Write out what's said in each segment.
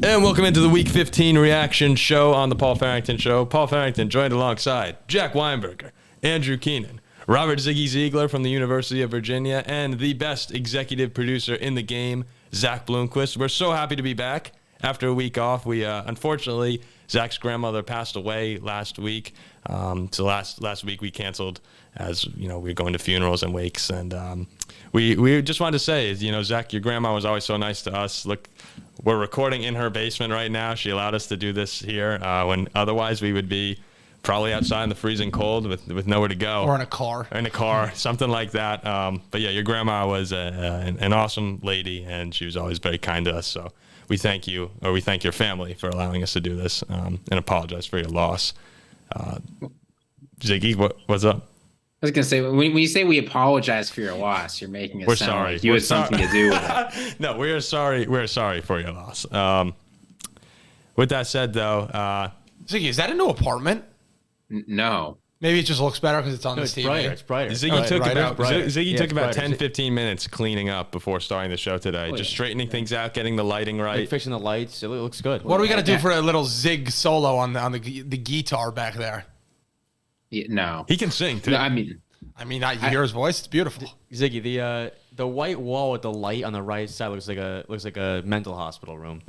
And welcome into the Week 15 reaction show on the Paul Farrington Show. Paul Farrington joined alongside Jack Weinberger, Andrew Keenan, Robert Ziggy Ziegler from the University of Virginia, and the best executive producer in the game, Zach Bloomquist. We're so happy to be back after a week off. We unfortunately, Zach's grandmother passed away last week. So last week we canceled, as you know, we were going to funerals and wakes, and we just wanted to say, you know, Zach, your grandma was always so nice to us. Look, we're recording in her basement right now. She allowed us to do this here when otherwise we would be probably outside in the freezing cold with nowhere to go. Or in a car. Or in a car, something like that. But yeah, your grandma was an awesome lady, and she was always very kind to us. So we thank you, or we thank your family for allowing us to do this, and apologize for your loss. Ziggy, what's up? I was going to say, when you say we apologize for your loss, you're making it sound like you had something to do with it. No, we're sorry. We're sorry for your loss. With that said, though, Ziggy, is that a new apartment? No. Maybe it just looks better because it's on It's this TV. brighter. It's brighter. Ziggy took about brighter. 10, 15 minutes cleaning up before starting the show today. Just straightening things out, getting the lighting right. Like fixing the lights. It looks good. What do we got to do for a little Zig solo on the guitar back there? Yeah, no. He can sing, too. No, I mean, You hear his voice. It's beautiful. Ziggy, the white wall with the light on the right side looks like a mental hospital room.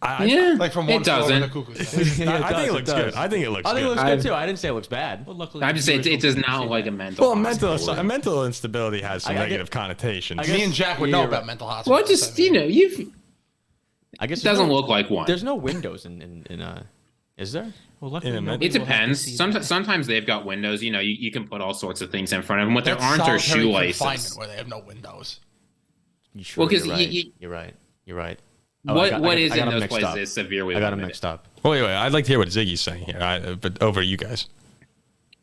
Like from one it floor doesn't. of the cuckoo's Nest. I think it looks good. I think it looks good. It looks good too. I didn't say it looks bad. Well, luckily, I'm just saying it does not look like a mental hospital. A mental instability has some negative connotations. Me and Jack would know about mental hospitals. Well, just, you know, I guess it doesn't look like one. There's no windows in is there? Well, luckily, It depends. Sometimes they've got windows. You know, you can put all sorts of things in front of them. What there aren't are shoelaces. Where they have no windows. Sure, Well, 'cause you're right. You're right. What is in those places is severely I got them limited. mixed up. Wait. I'd like to hear what Ziggy's saying here, but over you guys.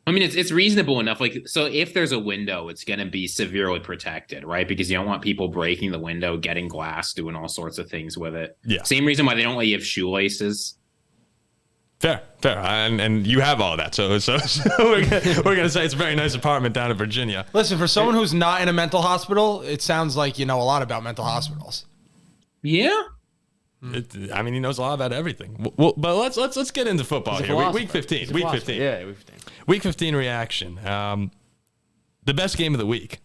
I mean, it's reasonable enough. Like, so if there's a window, it's going to be severely protected, right? Because you don't want people breaking the window, getting glass, doing all sorts of things with it. Yeah. Same reason why they don't let you have shoelaces. Fair, and you have all of that. So we're gonna say it's a very nice apartment down in Virginia. Listen, for someone who's not in a mental hospital, it sounds like you know a lot about mental hospitals. Yeah. He knows a lot about everything. Well, but let's get into football here. Week 15. Week 15. Yeah, week 15. Week 15 reaction. The best game of the week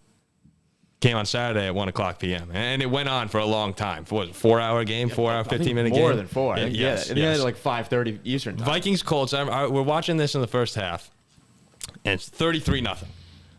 came on Saturday at 1:00 p.m. and it went on for a long time. For what was it, 4-hour game, 4-hour, 15-minute game? More than 4. Yes. And then like 5:30 Eastern time. Vikings Colts. We're watching this in the first half, and it's 33-0.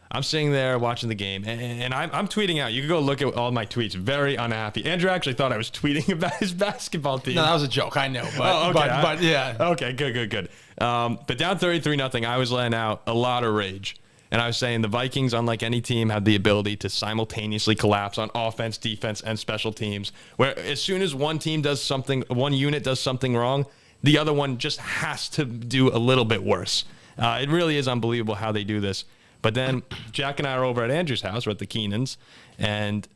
I'm sitting there watching the game, and I'm tweeting out. You can go look at all my tweets. Very unhappy. Andrew actually thought I was tweeting about his basketball team. No, that was a joke. I know, but yeah. Okay, good. But down 33-0, I was letting out a lot of rage. And I was saying the Vikings, unlike any team, have the ability to simultaneously collapse on offense, defense, and special teams. Where as soon as one team does something, one unit does something wrong, the other one just has to do a little bit worse. It really is unbelievable how they do this. But then Jack and I are over at Andrew's house. We're at the Keenans. And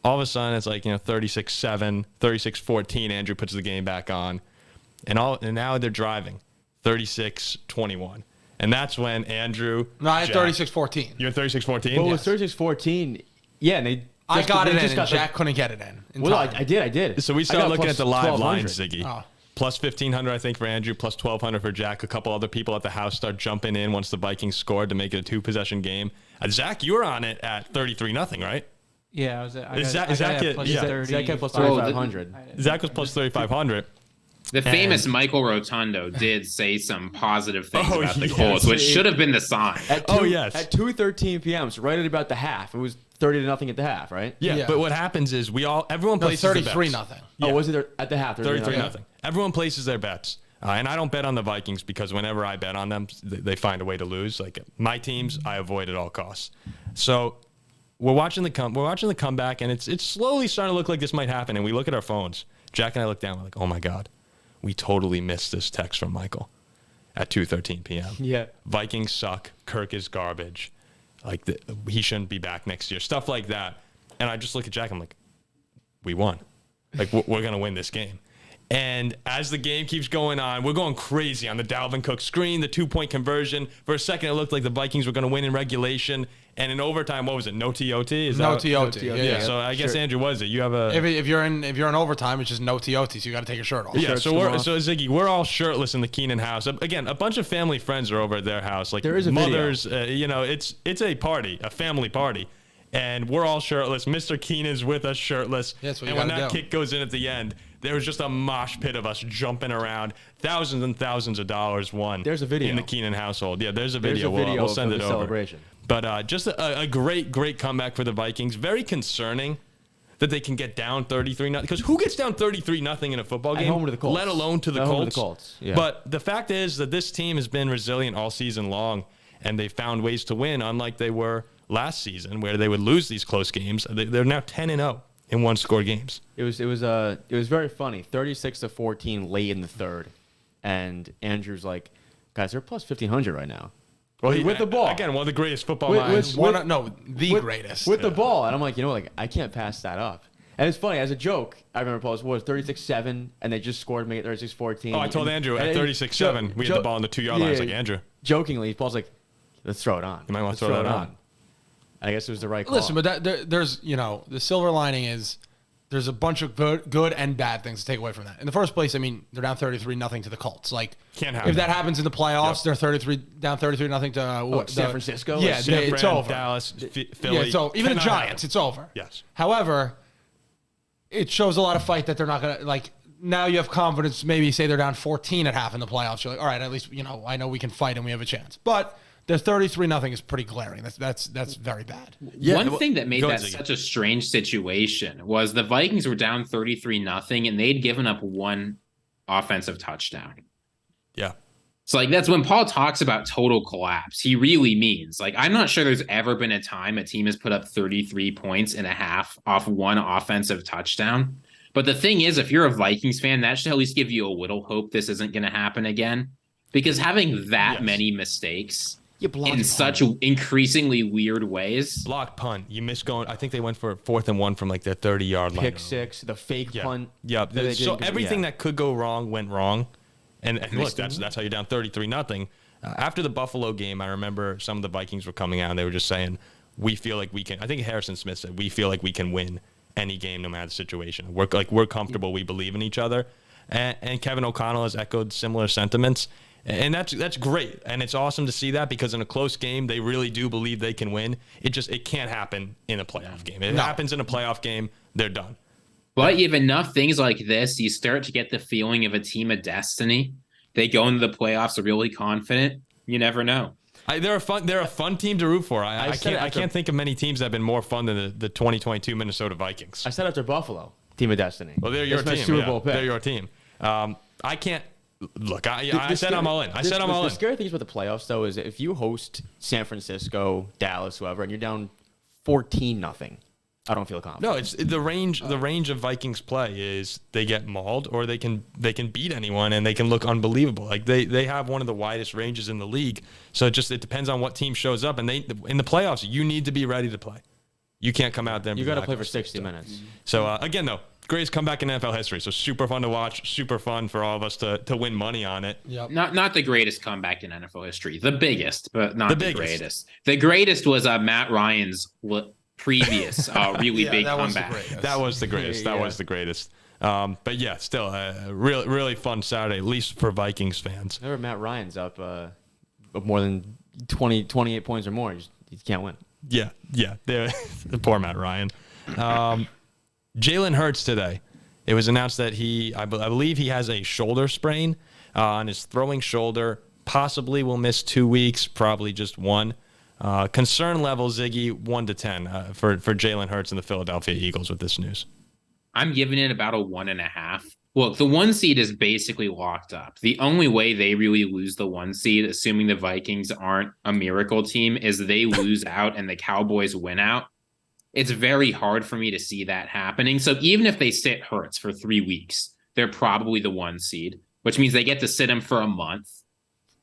all of a sudden, it's like, 36-7, 36-14. Andrew puts the game back on. And now they're driving, 36-21. And that's when Andrew... No, I had 36-14. You're 36-14? Well, it was 36-14. Yeah, and I got it in, and Jack couldn't get it in. Well, I did. So we started looking at the live lines, Ziggy. Oh. Plus 1,500, I think, for Andrew. Plus 1,200 for Jack. A couple other people at the house start jumping in once the Vikings scored to make it a 2-possession game. Zach, you were on it at 33-0, right? Yeah, I was at Zach plus 3,500. Zach was plus 3,500. The famous Michael Rotundo did say some positive things about the Colts, which should have been the sign. At 2:13 p.m., so right at about the half. It was 30-0 at the half, right? Yeah, but what happens is everyone places 33-0. Oh, was it at the half? 33-0. Everyone places their bets. And I don't bet on the Vikings because whenever I bet on them, they find a way to lose. Like my teams, I avoid at all costs. So we're watching the comeback, and it's slowly starting to look like this might happen. And we look at our phones. Jack and I look down. We're like, oh my god, we totally missed this text from Michael at 2:13 p.m. Yeah, Vikings suck. Kirk is garbage. Like he shouldn't be back next year. Stuff like that. And I just look at Jack. I'm like, we won. Like we're gonna win this game. And as the game keeps going on, we're going crazy on the Dalvin Cook screen, the 2-point conversion. For a second, it looked like the Vikings were going to win in regulation. And in overtime, what was it? No TOT? No TOT. Yeah. So I guess, Andrew, what is it? You have a... If you're in overtime, it's just no TOT, so you got to take your shirt off. Yeah, so Ziggy, we're all shirtless in the Keenan house. Again, a bunch of family friends are over at their house. Like, there is a mothers, it's a party, a family party. And we're all shirtless. Mr. Keenan's with us shirtless. That's what you and when gotta that do. kick goes in at the end, there was just a mosh pit of us jumping around. Thousands and thousands of dollars won. There's a video in the Keenan household. Yeah, there's a There's video. a video We'll send of it the over. celebration. But just a great comeback for the Vikings. Very concerning that they can get down 33-0. Because who gets down 33-0 in a football game? At home to the Colts. Let alone to the At Colts. home to the Colts. Yeah. But the fact is that this team has been resilient all season long, and they found ways to win, unlike they were last season, where they would lose these close games. They're now 10-0 in one-score games. It was very funny. 36-14 late in the third, and Andrew's like, guys, they're plus 1,500 right now. Well, with the ball. Again, one of the greatest football With- minds. with- Greatest. With the ball. And I'm like, I can't pass that up. And it's funny, as a joke, I remember Paul was 36-7, and they just scored to make it 36-14. I told Andrew at And 36-7, we had the ball on the 2-yard line. I was like, Andrew. Jokingly, Paul's like, let's throw it on. You might want Let's to throw that on. I guess it was the right call. Listen, but there's, the silver lining is there's a bunch of good and bad things to take away from that. In the first place, I mean, they're down 33-0 to the Colts. Like, can't happen. If that happens in the playoffs, they're down 33-0 to San Francisco? Yeah, it's over. Dallas, Philly. Yeah, so even the Cannot Giants, happen. it's over. Yes. However, it shows a lot of fight that they're not going to, like, now you have confidence, maybe say they're down 14 at half in the playoffs. You're like, all right, at least, I know we can fight and we have a chance. But the 33-0 is pretty glaring. That's very bad. Yeah, One thing that made go that ahead, Ziggy. such a strange situation was the Vikings were down 33-0 and they'd given up one offensive touchdown. Yeah. So that's when Paul talks about total collapse. He really means, I'm not sure there's ever been a time a team has put up 33 points in a half off one offensive touchdown. But the thing is, if you're a Vikings fan, that should at least give you a little hope this isn't going to happen again. Because having that many mistakes in such increasingly weird ways. Block punt. You miss going. I think they went for 4th and 1 from their 30-yard line. Pick six, the fake punt. Yeah. So everything that could go wrong went wrong. And look, that's how you're down 33-0. After the Buffalo game, I remember some of the Vikings were coming out and they were just saying, we feel like we can. I think Harrison Smith said, we feel like we can win any game no matter the situation. We're comfortable. We believe in each other. And Kevin O'Connell has echoed similar sentiments. And that's great. And it's awesome to see that because in a close game, they really do believe they can win. It can't happen in a playoff game. If it happens in a playoff game, they're done. But you have enough things like this, you start to get the feeling of a team of destiny. They go into the playoffs really confident. You never know. They're a fun team to root for. I can't think of many teams that have been more fun than the 2022 Minnesota Vikings. I said after Buffalo, team of destiny. Well, they're your That's my team. Super Bowl pick. They're your team. I can't look. I said I'm all in. I said I'm all in. The scary thing about the playoffs, though, is if you host San Francisco, Dallas, whoever, and you're down 14-0, I don't feel confident. No, it's the range. The range of Vikings play is they get mauled or they can beat anyone and they can look unbelievable. Like they have one of the widest ranges in the league. So it depends on what team shows up. And in the playoffs, you need to be ready to play. You can't come out there. And you got to play for 60 minutes. So again, though, greatest comeback in NFL history. So super fun to watch. Super fun for all of us to win money on it. Yep. Not the greatest comeback in NFL history. The biggest, but not the greatest. The greatest was Matt Ryan's previous really big comeback. That was the greatest. That was the greatest. But yeah, still a really fun Saturday, at least for Vikings fans. Whenever Matt Ryan's up more than 28 points or more, you can't win. Yeah. The poor Matt Ryan. Jalen Hurts today. It was announced that I believe he has a shoulder sprain on his throwing shoulder. Possibly will miss 2 weeks. Probably just one. Concern level, Ziggy, 1 to 10 for Jalen Hurts and the Philadelphia Eagles with this news. I'm giving it about a 1.5. Look, the 1 seed is basically locked up. The only way they really lose the 1 seed, assuming the Vikings aren't a miracle team, is they lose out and the Cowboys win out. It's very hard for me to see that happening. So even if they sit Hurts for 3 weeks, they're probably the 1 seed, which means they get to sit him for a month.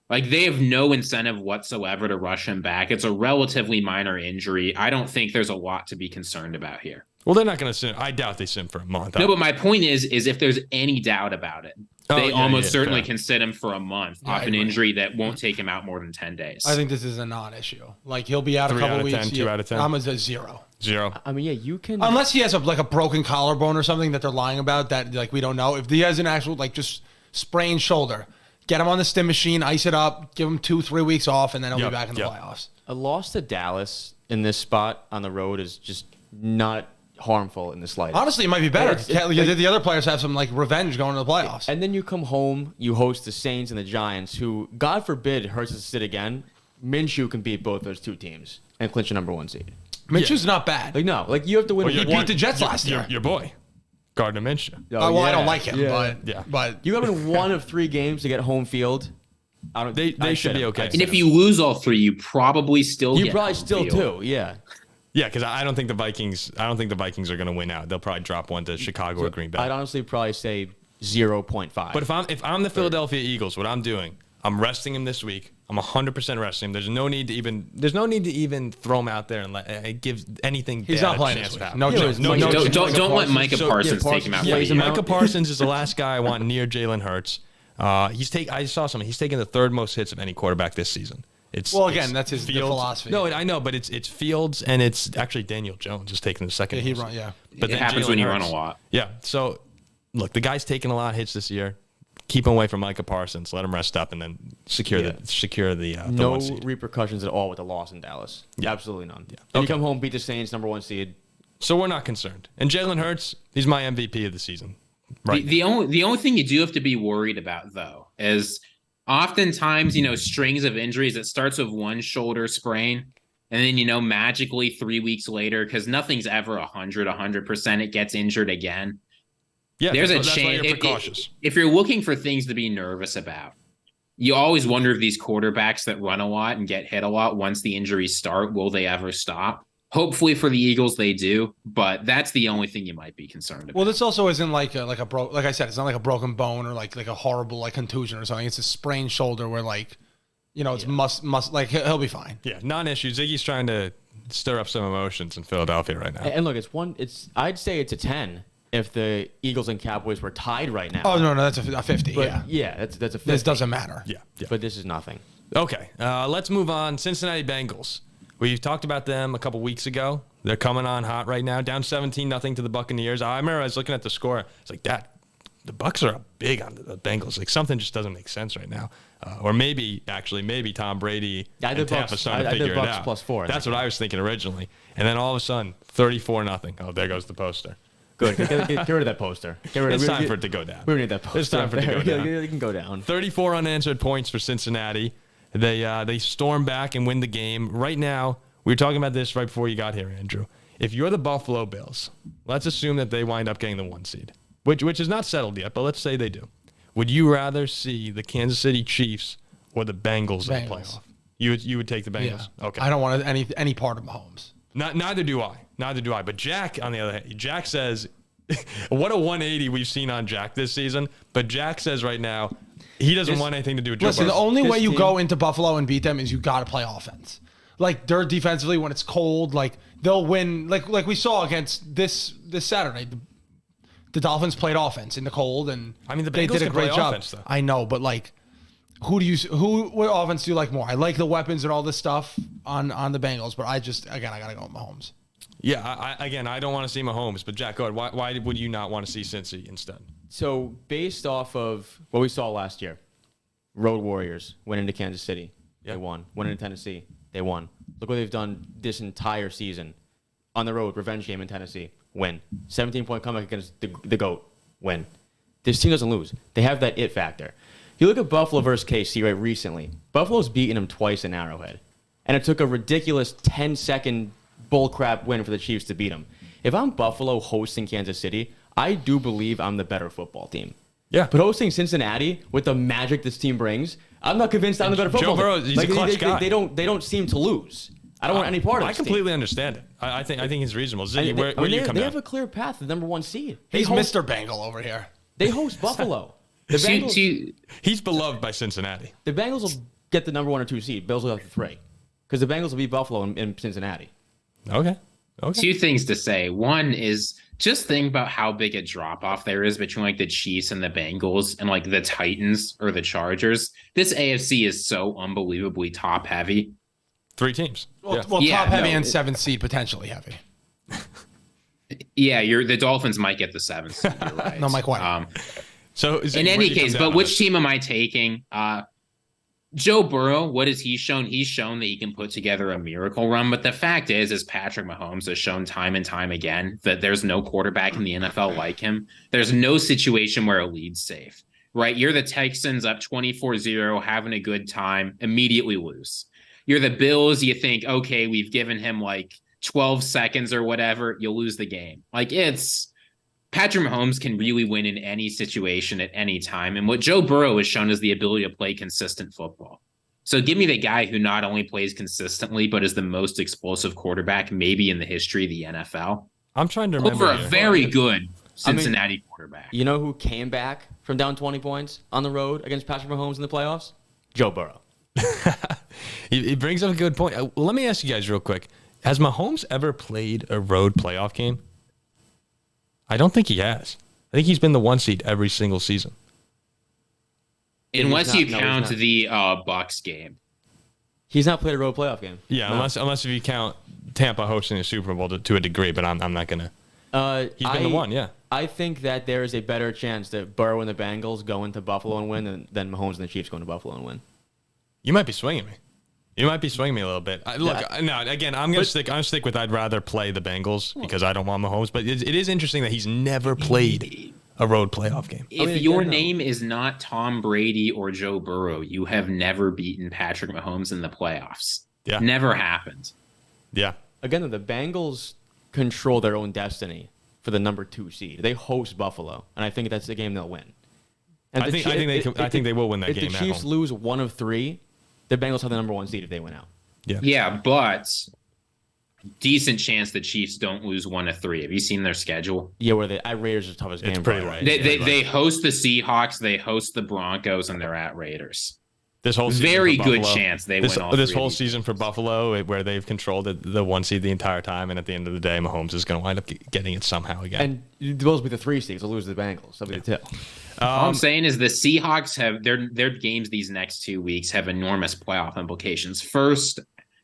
Like, they have no incentive whatsoever to rush him back. It's a relatively minor injury. I don't think there's a lot to be concerned about here. Well, they're not going to sim. I doubt they sim for a month. No, but my point is if there's any doubt about it, they almost certainly can sit him for a month off an injury that won't take him out more than 10 days. I think this is a non-issue. Like, he'll be out a 3 couple out of weeks. 10, 2 out of 10. I'm a 0. 0. I mean, yeah, you can. Unless he has a broken collarbone or something that they're lying about that like we don't know. If he has an actual like just sprained shoulder, get him on the stim machine, ice it up, give him 2-3 weeks off, and then he'll be back in the playoffs. A loss to Dallas in this spot on the road is just not harmful in the slightest. Honestly, it might be better. The other players have some like revenge going to the playoffs. And then you come home, you host the Saints and the Giants, who, God forbid, Hurts to sit again. Minshew can beat both those two teams and clinch a number 1 seed. Minshew's not bad. Like, no, like you have to win. He beat the Jets last year. Your boy, Gardner Minshew. Well, I don't like him, but you got to win 1 of 3 games to get home field. They should be okay. And if you lose all 3, you probably still you probably still do. Yeah. Yeah, because I don't think the Vikings are going to win out. They'll probably drop one to Chicago or Green Bay. I'd honestly probably say 0.5. But if I'm the Philadelphia Eagles, what I'm doing, I'm resting him this week. I'm 100% resting him. There's no need to even throw him out there and give anything. He's not playing this week. Don't let Micah Parsons take him out. Yeah, Micah Parsons is the last guy I want near Jalen Hurts. I saw something. He's taken the 3rd most hits of any quarterback this season. That's his philosophy. No, I know, but it's Fields and it's actually Daniel Jones is taking the 2nd. But it happens when you run a lot. Yeah. So, look, the guy's taking a lot of hits this year. Keep him away from Micah Parsons. Let him rest up and then secure the no 1 seed. repercussions at all with the loss in Dallas. Yeah. Absolutely none. Yeah. And you come home, beat the Saints, number 1 seed. So we're not concerned. And Jalen Hurts, he's my MVP of the season. Right. The only thing you do have to be worried about, though, is oftentimes, strings of injuries, it starts with one shoulder sprain. And then, magically 3 weeks later, because nothing's ever 100%, it gets injured again. Yeah, there's a chance. chance. If you're looking for things to be nervous about, you always wonder if these quarterbacks that run a lot and get hit a lot, once the injuries start, will they ever stop? Hopefully for the Eagles, they do, but that's the only thing you might be concerned about. Well, this also isn't like I said, it's not like a broken bone or like a horrible like contusion or something. It's a sprained shoulder where it's must like he'll be fine. Yeah, non-issue. Ziggy's trying to stir up some emotions in Philadelphia right now. And look, I'd say it's a 10 if the Eagles and Cowboys were tied right now. Oh no, that's a 50. But that's a 50. This doesn't matter. Yeah. But this is nothing. Okay, let's move on. Cincinnati Bengals. We talked about them a couple weeks ago. They're coming on hot right now, down 17-0 to the Buccaneers. I remember I was looking at the score. It's like that. The Bucs are big on the Bengals. Like something just doesn't make sense right now. Or maybe Tom Brady and Tampa starting to figure it out. +4. That's what I was thinking originally. And then all of a sudden, 34-0. Oh, there goes the poster. Good. Get rid of that poster. It's time for it to go down. We don't need that poster. It's time for it to go down. It can go down. 34 unanswered points for Cincinnati. They storm back and win the game. Right now, we were talking about this right before you got here, Andrew. If you're the Buffalo Bills, let's assume that they wind up getting the 1 seed, which is not settled yet, but let's say they do. Would you rather see the Kansas City Chiefs or the Bengals in the playoff? You would take the Bengals? Yeah. Okay. I don't want any part of Mahomes. Neither do I. But Jack, on the other hand, Jack says, what a 180 we've seen on Jack this season. But Jack says right now, he doesn't want anything to do with Joe Listen, Burrow. the only way you go into Buffalo and beat them is you got to play offense. Like, they're defensively, when it's cold, like, they'll win. Like we saw against this Saturday. The Dolphins played offense in the cold, and they did a great job. Offense, I know, but, like, what offense do you like more? I like the weapons and all this stuff on the Bengals, but I got to go with Mahomes. Yeah, I don't want to see Mahomes, but Jack, go ahead. Why would you not want to see Cincy instead? So, based off of what we saw last year, Road Warriors went into Kansas City. They won. Went into Tennessee. They won. Look what they've done this entire season. On the road, revenge game in Tennessee. Win. 17-point comeback against the GOAT. Win. This team doesn't lose. They have that it factor. You look at Buffalo versus KC right recently. Buffalo's beaten them twice in Arrowhead. And it took a ridiculous 10-second bullcrap win for the Chiefs to beat them. If I'm Buffalo hosting Kansas City, I do believe I'm the better football team. Yeah. But hosting Cincinnati with the magic this team brings, I'm not convinced I'm the better football team. Joe Burrow, he's a clutch guy. They don't seem to lose. I don't want any part of it. I completely understand it. I think it's reasonable. Ziggy, where do you come down? They have a clear path to the number 1 seed. He's Mr. Bengal over here. They host Buffalo. The Bengals, he's beloved by Cincinnati. The Bengals will get the number 1 or 2 seed. Bills will have the 3. Because the Bengals will beat Buffalo in Cincinnati. Okay. Two things to say. One is just think about how big a drop off there is between like the Chiefs and the Bengals and like the Titans or the Chargers. This AFC is so unbelievably top heavy. 3 teams. Well, Yeah, top heavy no. and 7th seed potentially heavy. Yeah, the Dolphins might get the 7th seed. You're right. No, Mike White. So In any case, but which team am I taking? Joe Burrow, what has he shown? He's shown that he can put together a miracle run. But the fact is Patrick Mahomes has shown time and time again that there's no quarterback in the NFL like him. There's no situation where a lead's safe, right? You're the Texans up 24-0, having a good time, immediately lose. You're the Bills, you think, okay, we've given him like 12 seconds or whatever, you'll lose the game. Like Patrick Mahomes can really win in any situation at any time. And what Joe Burrow has shown is the ability to play consistent football. So give me the guy who not only plays consistently, but is the most explosive quarterback maybe in the history of the NFL. I'm trying to remember. Over a very good Cincinnati quarterback. You know who came back from down 20 points on the road against Patrick Mahomes in the playoffs? Joe Burrow. He brings up a good point. Let me ask you guys real quick. Has Mahomes ever played a road playoff game? I don't think he has. I think he's been the 1 seed every single season. Unless you count the Bucs game. He's not played a road playoff game. Yeah, No. unless if you count Tampa hosting the Super Bowl to a degree, but I'm not going to. He's been the one, yeah. I think that there is a better chance that Burrow and the Bengals go into Buffalo and win than Mahomes and the Chiefs go into Buffalo and win. You might be swinging me. You might be swinging me a little bit. Again, I'm going to stick with I'd rather play the Bengals because I don't want Mahomes. But it is interesting that he's never played a road playoff game. If your name is not Tom Brady or Joe Burrow, you have never beaten Patrick Mahomes in the playoffs. Yeah. Never happened. Yeah. Again, the Bengals control their own destiny for the number 2 seed. They host Buffalo, and I think that's the game they'll win. And I think they will win that game If the at Chiefs home. lose 1 of 3, the Bengals have the number 1 seed if they win out. Yeah, but decent chance the Chiefs don't lose 1 of 3. Have you seen their schedule? Yeah, where the Raiders are the toughest game. It's pretty probably. light. They host the Seahawks, they host the Broncos, and they're at Raiders. This whole season Very for good Buffalo, chance they this, win all this 3 whole of these season for games. Buffalo, where they've controlled the 1 seed the entire time, and at the end of the day, Mahomes is going to wind up getting it somehow again. And the Bills will be the 3 seeds. They'll lose to the Bengals. They'll be the 2. All I'm saying is the Seahawks have their games these next 2 weeks have enormous playoff implications. First,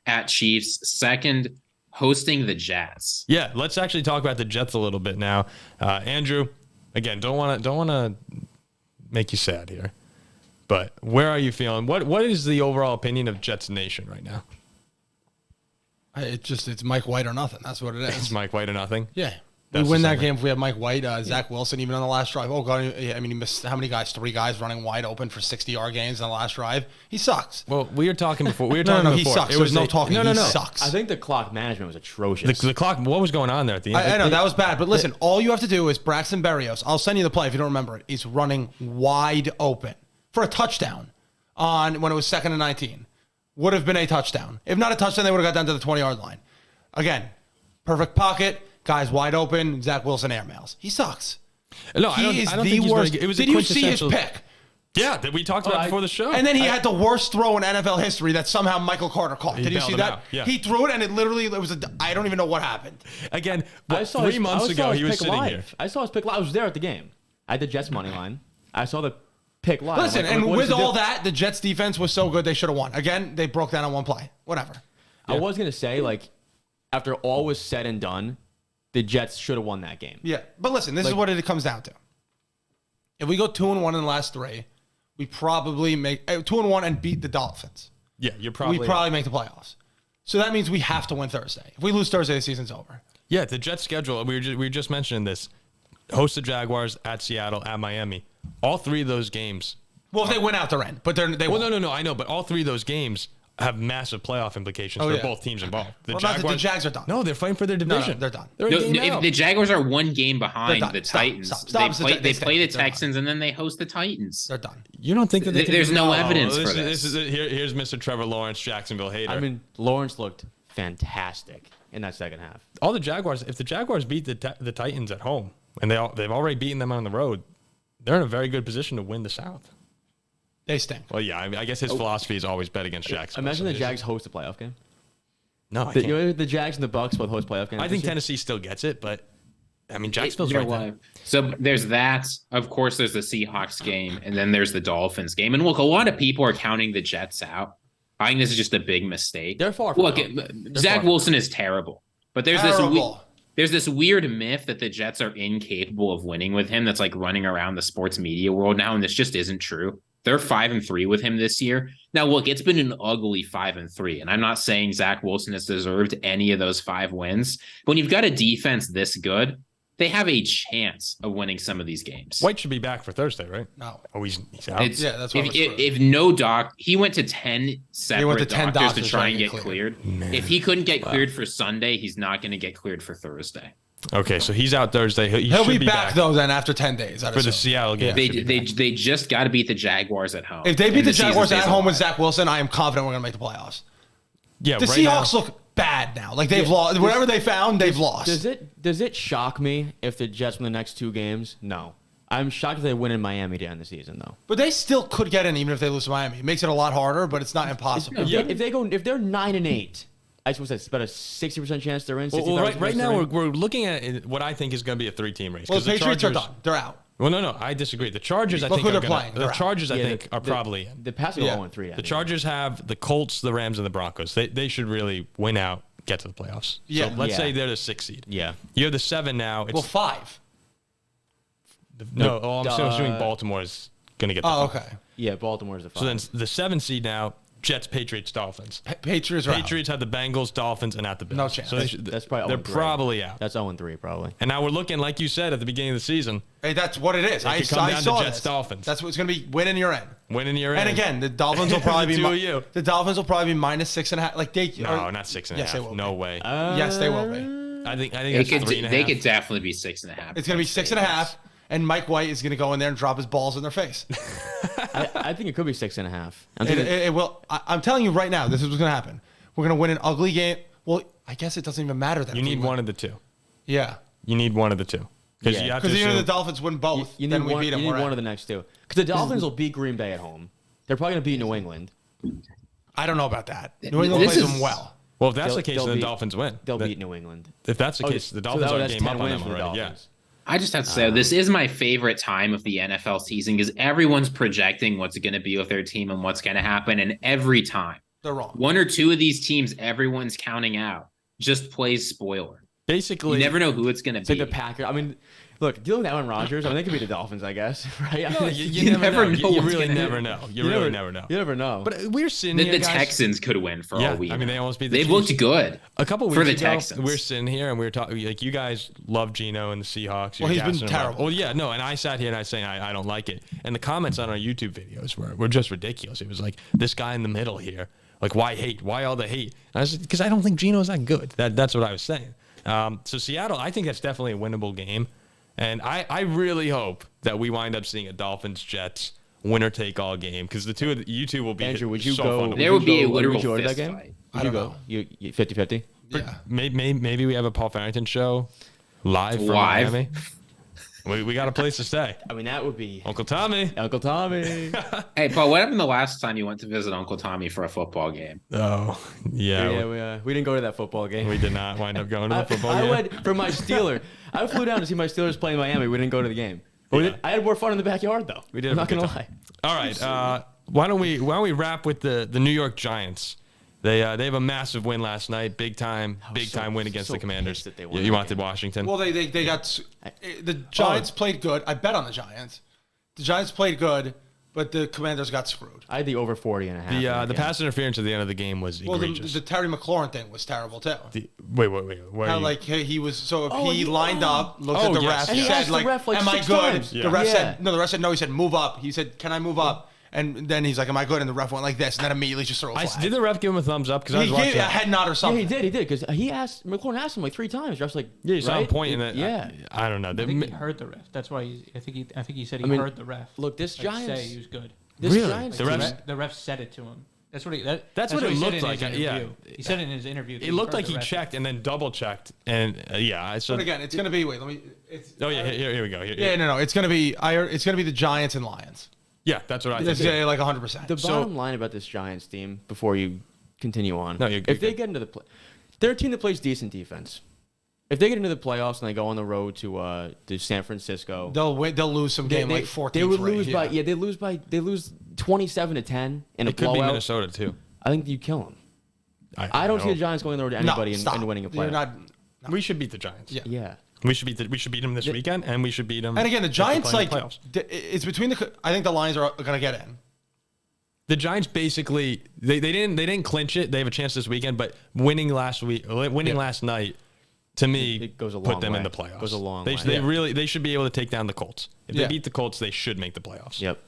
at Chiefs. Second, hosting the Jets. Yeah, let's actually talk about the Jets a little bit now. Andrew, again, don't want to make you sad here, but where are you feeling? What is the overall opinion of Jets Nation right now? It's Mike White or nothing. That's what it is. It's Mike White or nothing. Yeah. That's We win the that summary. game if we have Mike White, Zach Wilson, even on the last drive. Oh, God. I mean, he missed how many guys? 3 guys running wide open for 60-yard gains on the last drive. He sucks. Well, we were talking before. No, he sucks. There was no talking. No. He sucks. I think the clock management was atrocious. The clock. What was going on there at the end? I know that was bad, but listen, all you have to do is Braxton Berrios. I'll send you the play if you don't remember it. He's running wide open for a touchdown on when it was 2nd and 19. Would have been a touchdown. If not a touchdown, they would have got down to the 20-yard line. Again, perfect pocket, guys wide open. Zach Wilson airmails. He sucks. No, I don't He is think the he's very worst. good. It was a Did you see his quintessential- pick? Yeah, that we talked about before the show. And then he had the worst throw in NFL history that somehow Michael Carter caught. He Did you bailed see him that? out, yeah. He threw it, and it literally was I don't even know what happened. Again, I saw 3 months ago he was sitting live. here. I saw his pick live. I was there at the game. I had the Jets money line. I saw the pick live. Listen, I'm and what is with the all difference? that, the Jets defense was so good they should have won. Again, they broke down on one play. Whatever. I was gonna say, like, after all was said and done, the Jets should have won that game. Yeah, but listen, this is what it comes down to. If we go 2-1 in the last 3, we probably make 2-1 and beat the Dolphins. Yeah, you're probably. We probably make the playoffs. So that means we have to win Thursday. If we lose Thursday, the season's over. Yeah, the Jets schedule. We were just mentioning this. Host the Jaguars at Seattle at Miami. All 3 of those games. Well, if they win out, they're in. But they Well, won't. no. I know, but all 3 of those games have massive playoff implications for yeah. both teams involved. The Well, not that the Jags are done. No, they're fighting for their no, division. they're done. They're a No, game if out. the Jaguars are 1 game behind They're done. the Stop, Titans, stop. they play the They're done. Texans and then they host the Titans. They're done. You don't think that they can There's do- no evidence for this. this. Is it. Here's Mr. Trevor Lawrence, Jacksonville hater. I mean, Lawrence looked fantastic in that second half. all the Jaguars. If the Jaguars beat the Titans at home, and they've already beaten them on the road, they're in a very good position to win the South. They stink. Well, yeah, I guess his philosophy is always bet against Jags. Imagine the Jags host a playoff game. No, I can't. The Jags and the Bucks both host playoff games. I think Tennessee still gets it, but I mean, Jacksonville's right there. So there's that. Of course, there's the Seahawks game, and then there's the Dolphins game. And look, a lot of people are counting the Jets out. I think this is just a big mistake. They're far from Zach Wilson is terrible, but there's this weird myth that the Jets are incapable of winning with him. That's like running around the sports media world now, and this just isn't true. They're 5-3 with him this year. Now, look, it's been an ugly 5-3, and I'm not saying Zach Wilson has deserved any of those 5 wins. But when you've got a defense this good, they have a chance of winning some of these games. White should be back for Thursday, right? No. Oh, he's out. That's what if no doc, he went to 10 separate doctors to try and get cleared. Man. If he couldn't get cleared for Sunday, he's not going to get cleared for Thursday. Okay, so he's out Thursday. He'll be back though. Then after 10 days for the Seattle game. They just got to beat the Jaguars at home. If they beat the Jaguars at home with Zach Wilson, I am confident we're going to make the playoffs. Yeah, the Seahawks look bad now. Like they've lost whatever they found. They've lost. Does it shock me if the Jets win the next 2 games? No. I'm shocked if they win in Miami to end the season, though. But they still could get in even if they lose to Miami. It makes it a lot harder, but it's not impossible. If they're 9-8, I suppose that's about a 60% chance they're in. Well, right now we're looking at what I think is going to be a 3-team race. Well, the Patriots are done. They're out. Well, no, I disagree. The Chargers, I think, are probably in. The Pats are 0-3. The Chargers have the Colts, the Rams, and the Broncos. They should really win out, get to the playoffs. Yeah. So let's say they're the 6th seed. Yeah. You have the 7 now. Well, 5. I'm assuming Baltimore is going to get the 5. Okay. Yeah, Baltimore's the 5. So then the 7 seed now, Jets, Patriots, Dolphins. Patriots have the Bengals, Dolphins, and at the Bills. No chance. So that's probably they're probably out. That's 0-3 probably. And now we're looking, like you said at the beginning of the season. Hey, that's what it is. I saw Jets, Dolphins. That's what it's going to be. Winning your end. Winning your end. And again, the Dolphins will probably be. The Dolphins will probably be -6.5. Like not 6.5. Yes, they will. No way. Yes, they will be. I think that's 3.5. They could definitely be 6.5. It's going to be 6.5. And Mike White is going to go in there and drop his balls in their face. I think it could be 6.5. It will. I'm telling you right now, this is what's going to happen. We're going to win an ugly game. Well, I guess it doesn't even matter then. You need one of the 2. Yeah. You need one of the 2. Because even if the Dolphins win both, then we beat them. You need one of the next 2. Because the Dolphins will beat Green Bay at home. They're probably going to beat New England. I don't know about that. New England plays them well. Well, if that's the case, then the Dolphins win. They'll beat New England. If that's the case, the Dolphins are game up on them already. Yeah. I just have to say, this is my favorite time of the NFL season because everyone's projecting what's going to be with their team and what's going to happen. And every time, they're wrong. 1 or 2 of these teams everyone's counting out just plays spoiler. Basically, you never know who it's going to be. Like the Packers. I mean, look, dealing with Aaron Rodgers, they could be the Dolphins, I guess, right? No, you never know. You really never know. You really never know. You never know. But we're sitting here, the guys. Texans could win for all we know. I mean, they almost beat the They've Chiefs. looked good. A couple weeks for the ago, Texans. we're sitting here and we were talking. Like, you guys love Geno and the Seahawks. Well, he's been terrible. Well, yeah, no. And I sat here and I was saying I don't like it. And the comments on our YouTube videos were just ridiculous. It was like, this guy in the middle here. Like, why hate? Why all the hate? And I was because I don't think Geno's that good. That's what I was saying. So Seattle, I think that's definitely a winnable game. And I really hope that we wind up seeing a Dolphins-Jets winner-take-all game because the two of you two will be Andrew, would you so go? fun. There would be a literal would you order that fist game? fight. Would you go? You 50-50? Yeah. Maybe we have a Paul Farrington show live from Miami. We got a place to stay. I mean, that would be Uncle Tommy. Uncle Tommy. Hey, Paul, what happened the last time you went to visit Uncle Tommy for a football game? Oh, yeah. We didn't go to that football game. We did not wind up going to the football game. I went for my Steelers. I flew down to see my Steelers play in Miami. We didn't go to the game. I had more fun in the backyard, though. We did. I'm not going to lie. All right. Why don't we wrap with the New York Giants? They have a massive win last night, big time win against the Commanders. You wanted Washington. Well, they got the Giants played good. I bet on the Giants. The Giants played good, but the Commanders got screwed. I had the over 40.5. The pass interference at the end of the game was egregious. The Terry McLaurin thing was terrible too. Wait. How he was he lined up, looked at the ref, and said like, "Am I good?" The ref said no. The ref said no. He said move up. He said, "Can I move up?" And then he's like, "Am I good?" And the ref went like this, and then immediately just threw a flag. Did the ref give him a thumbs up? Because I was watching. He gave a head nod or something. Yeah, he did. Because McLaurin asked him like 3 times. Ref's like, yeah, you saw him pointing at. Yeah, I don't know. I think he heard the ref. That's why I think he said he heard the ref. Look, this Giants say he was good. Giants, the ref said it to him. That's what it looked like. Yeah, he said it in his interview. It looked like he checked and then double checked, and So, but again, it's gonna be. Wait, let me. Here we go. No. It's gonna be. It's gonna be the Giants and Lions. Yeah, that's what I think. Yeah, like 100%. The bottom line about this Giants team, before you continue on, No, you're if they get into the they're a team that plays decent defense. If they get into the playoffs and they go on the road to San Francisco, They'll lose some game like 14-3. They would lose they lose 27-10 in a It could blowout. be Minnesota too. I think you kill them. I don't see the Giants going on the road to anybody and winning a playoff. We should beat the Giants. Yeah. We should beat them this weekend, and we should beat them. And again, the Giants, like, playoffs. it's between the. I think the Lions are going to get in. The Giants basically they didn't clinch it. They have a chance this weekend, but winning last night, to me, it goes a long put them way. in the playoffs. Goes a long they, way. They should be able to take down the Colts. If they beat the Colts, they should make the playoffs. Yep.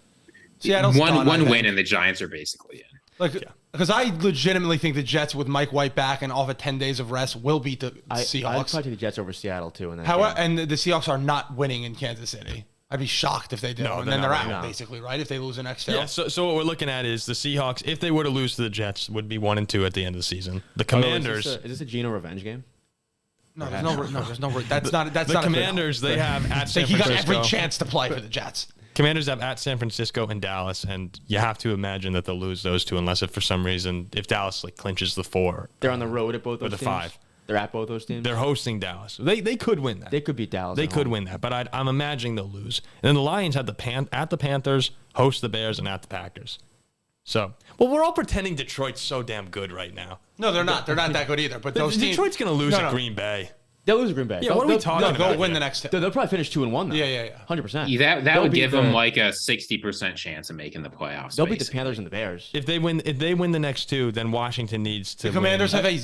Seattle's done, one win and the Giants are basically in. Because I legitimately think the Jets with Mike White back and off of 10 days of rest will beat the Seahawks. I'd probably take the Jets over Seattle too. In that However, game. and the Seahawks are not winning in Kansas City. I'd be shocked if they do. No, and they're then they're not out, winning. basically, right? If they lose the next two. Yeah. So what we're looking at is the Seahawks. If they were to lose to the Jets, would be 1-2 at the end of the season. The Commanders. Is this a Geno revenge game? No, there's no. That's not. That's the not. Commanders. They have at San He got Francisco. every chance to play for the Jets. Commanders have at San Francisco and Dallas, and you have to imagine that they'll lose those two unless if for some reason if Dallas clinches the 4. They're on the road at both those or the teams. 5. They're at both those teams. They're hosting Dallas. They could win that. They could beat Dallas. They at could home. win that, but I'm imagining they'll lose. And then the Lions have at the Panthers, host the Bears, and at the Packers. So, well, we're all pretending Detroit's so damn good right now. No, they're not. They're not that good either. But those teams. Detroit's going to lose at Green Bay. They'll lose to Green Bay. Yeah, what are we talking about? They'll win the next two. They'll probably finish 2-1 though. Yeah. 100%. That would give them like a 60% chance of making the playoffs. They'll beat the basically. Panthers and the Bears. If they win the next two, then Washington needs to. The Commanders have a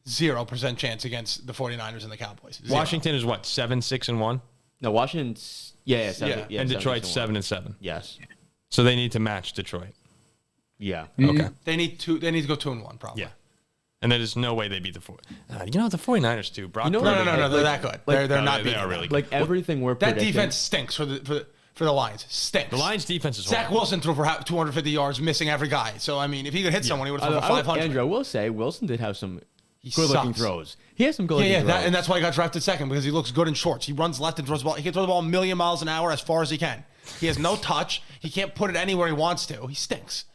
0.00000% chance against the 49ers and the Cowboys. Zero. Washington is what 7-6-1, No, Washington's seven, Yeah. and Detroit's 7-1. 7-7. Yes. So they need to match Detroit. Yeah. Okay. They need to go 2-1 probably. Yeah. And there's no way they beat the 49ers too. Brock You know- Purdy. No. They're that good. They're not they beating are them. really good. Like everything we're That predicting. defense stinks for the Lions. Stinks. The Lions defense is Zach horrible. Wilson threw for 250 yards, missing every guy. So I mean, if he could hit someone, he would have thrown for 500. Andrew, I will say Wilson did have some good-looking sucks. throws. He has some good-looking throws. And that's why he got drafted second because he looks good in shorts. He runs left and throws the ball. He can throw the ball a million miles an hour as far as he can. He has no touch. He can't put it anywhere he wants to. He stinks.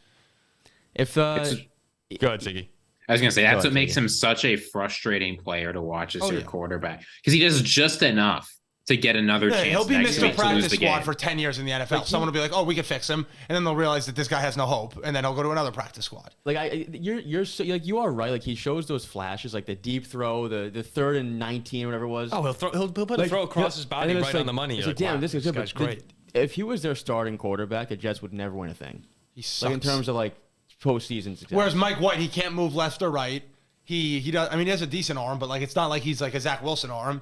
If Go ahead, Ziggy. I was going to say, that's Go what ahead, makes Ziggy. him such a frustrating player to watch as your yeah. quarterback. Because he does just enough to get another chance He'll be next Mr. week to lose Practice the Squad game. for 10 years in the NFL. Someone will be like, oh, we can fix him. And then they'll realize that this guy has no hope. And then he'll go to another practice squad. like you're so, like you are right. Like he shows those flashes, like the deep throw, the 3rd and 19, whatever it was. Oh, he'll put a throw across his body and then right it's on the money. It's You're like, damn, wow, this is good. guy's but great. If he was their starting quarterback, the Jets would never win a thing. He sucks. Like in terms of like postseason success. Whereas Mike White, he can't move left or right. He does. I mean, he has a decent arm, but like it's not like he's like a Zach Wilson arm.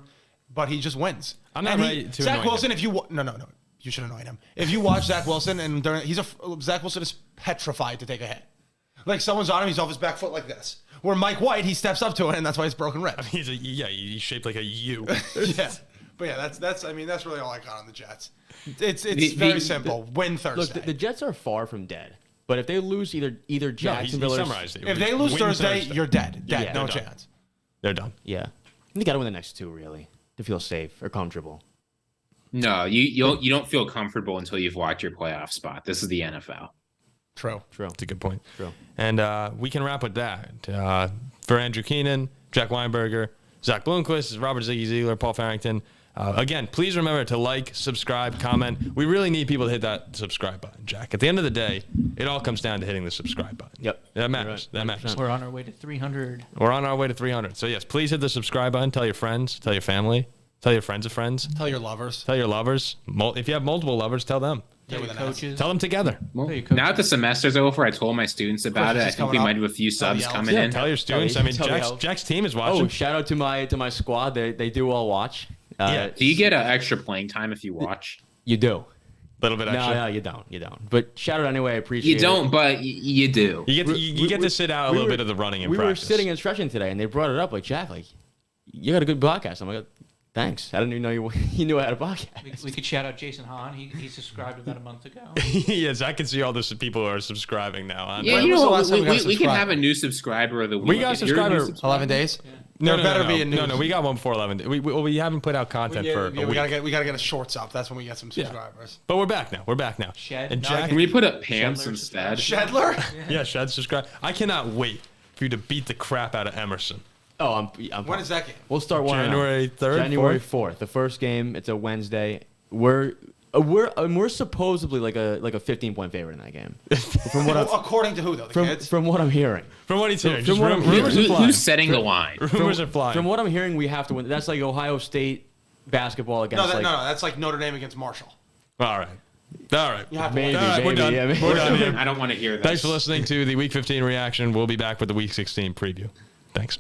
But he just wins. I'm not And ready to Zach anoint Wilson. him. If you no, you should annoy him. If you watch Zach Wilson and Zach Wilson is petrified to take a hit. Like someone's on him, he's off his back foot like this. Where Mike White, he steps up to it, and that's why it's broken ribs. He's shaped like a U. Yeah, but yeah, that's really all I got on the Jets. It's very simple. Win Thursday. Look, the Jets are far from dead. But if they lose either He Jacksonville or summarized it. if they lose Win Thursday, you're dead. Yeah, no they're done. chance. They're done. yeah, they got to win the next two really to feel safe or comfortable. No, you don't feel comfortable until you've locked your playoff spot. This is the NFL. True. That's a good point. True. And we can wrap with that. For Andrew Keenan, Jack Weinberger, Zach Bloomquist, Robert Ziggy Ziegler, Paul Farrington. Again, please remember to like, subscribe, comment. We really need people to hit that subscribe button, Jack. At the end of the day, it all comes down to hitting the subscribe button. Yep. That matters. You're right. That matters. We're on our way to 300. We're on our way to 300. So, yes, please hit the subscribe button. Tell your friends. Tell your family. Tell your friends of friends. Tell your lovers. Tell your lovers. If you have multiple lovers, tell them. Tell your with an S. coaches. Tell them together. Well, Hey, coach. now that the semester's over, I told my students about it. I Christmas is think we coming might up. have a few subs Tell the coming elves. in. Tell your students. I mean, Jack's team is watching. Oh, shout out to my squad. They do all watch. Yeah. Do you get an extra playing time if you watch? You do. little bit extra. No, you don't. But shout out anyway. I appreciate You don't, but you do. You get to sit out a little bit of the running in we practice. were sitting and stretching today, and they brought it up like, Jack, like, you got a good podcast. I'm like, Thanks. I didn't even know you knew I had a podcast. We could shout out Jason Hahn. He subscribed about a month ago. Yes, I can see all those people who are subscribing now. Yeah, When you was the know, last time we got a we can have subscriber? a new subscriber of the week. We got a If you're new subscriber- 11 days. No, There better be a news. no. We got one before 11. We haven't put out content for a we week. gotta get a shorts up. That's when we get some subscribers. But we're back now. Shed. And No, Jack, Can we put up pants Schindler instead? Shedler. yeah, Shed subscribe. I cannot wait for you to beat the crap out of Emerson. Oh, I'm When is that game? We'll start January 3rd, January 4th. The first game. It's a Wednesday. We're supposedly like a 15-point favorite in that game. From what According to who though? The kids. from what I'm hearing. From what he's hearing, from just what I'm rumors are flying. Who's setting the line? Rumors are flying. From what I'm hearing, we have to win. That's like Ohio State basketball against No, that's like Notre Dame against Marshall. All right. You have to Maybe, win. All right, we're done. maybe. We're done here. I don't want to hear that. Thanks for listening to the Week 15 reaction. We'll be back with the Week 16 preview. Thanks.